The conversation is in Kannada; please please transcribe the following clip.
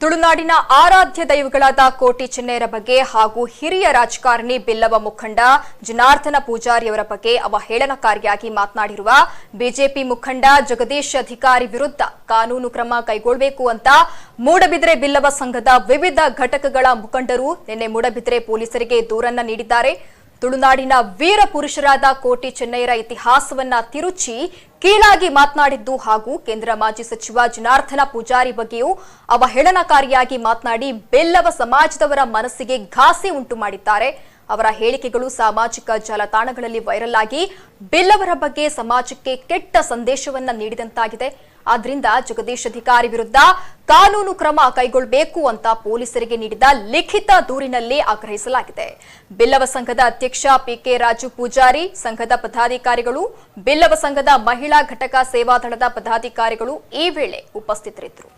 ತುಳುನಾಡಿನ ಆರಾಧ್ಯ ದೈವಗಳಾದ ಕೋಟಿ ಚೆನ್ನೈರ ಬಗ್ಗೆ ಹಾಗೂ ಹಿರಿಯ ರಾಜಕಾರಣಿ ಬಿಲ್ಲವ ಮುಖಂಡ ಜನಾರ್ದನ ಪೂಜಾರಿಯವರ ಬಗ್ಗೆ ಅವಹೇಳನಕಾರಿಯಾಗಿ ಮಾತನಾಡಿರುವ ಬಿಜೆಪಿ ಮುಖಂಡ ಜಗದೀಶ್ ಅಧಿಕಾರಿ ವಿರುದ್ಧ ಕಾನೂನು ಕ್ರಮ ಕೈಗೊಳ್ಳಬೇಕು ಅಂತ ಮೂಡಬಿದ್ರೆ ಬಿಲ್ಲವ ಸಂಘದ ವಿವಿಧ ಘಟಕಗಳ ಮುಖಂಡರು ನಿನ್ನೆ ಮೂಡಬಿದ್ರೆ ಪೊಲೀಸರಿಗೆ ದೂರನ್ನ ನೀಡಿದ್ದಾರೆ. ತುಳುನಾಡಿನ ವೀರ ಪುರುಷರಾದ ಕೋಟಿ ಚೆನ್ನೈರ ಇತಿಹಾಸವನ್ನ ತಿರುಚಿ ಕೀಳಾಗಿ ಮಾತನಾಡಿದ್ದು ಹಾಗೂ ಕೇಂದ್ರ ಮಾಜಿ ಸಚಿವ ಜನಾರ್ದನ ಪೂಜಾರಿ ಬಗ್ಗೆಯೂ ಅವಹೇಳನಕಾರಿಯಾಗಿ ಮಾತನಾಡಿ ಬೆಲ್ಲವ ಸಮಾಜದವರ ಮನಸ್ಸಿಗೆ ಘಾಸಿ ಉಂಟು ಮಾಡಿದ್ದಾರೆ. ಅವರ ಹೇಳಿಕೆಗಳು ಸಾಮಾಜಿಕ ಜಾಲತಾಣಗಳಲ್ಲಿ ವೈರಲ್ ಆಗಿ ಬೆಲ್ಲವರ ಬಗ್ಗೆ ಸಮಾಜಕ್ಕೆ ಕೆಟ್ಟ ಸಂದೇಶವನ್ನ ನೀಡಿದಂತಾಗಿದೆ. ಆದ್ರಿಂದ ಜಗದೀಶ್ ಅಧಿಕಾರಿ ವಿರುದ್ಧ ಕಾನೂನು ಕ್ರಮ ಕೈಗೊಳ್ಳಬೇಕು ಅಂತ ಪೊಲೀಸರಿಗೆ ನೀಡಿದ ಲಿಖಿತ ದೂರಿನಲ್ಲಿ ಆಗ್ರಹಿಸಲಾಗಿದೆ. ಬಿಲ್ಲವ ಸಂಘದ ಅಧ್ಯಕ್ಷ ಪಿಕೆ ರಾಜು ಪೂಜಾರಿ, ಸಂಘದ ಪದಾಧಿಕಾರಿಗಳು, ಬಿಲ್ಲವ ಸಂಘದ ಮಹಿಳಾ ಘಟಕ ಸೇವಾದಳದ ಪದಾಧಿಕಾರಿಗಳು ಈ ವೇಳೆ ಉಪಸ್ಥಿತರಿದ್ದರು.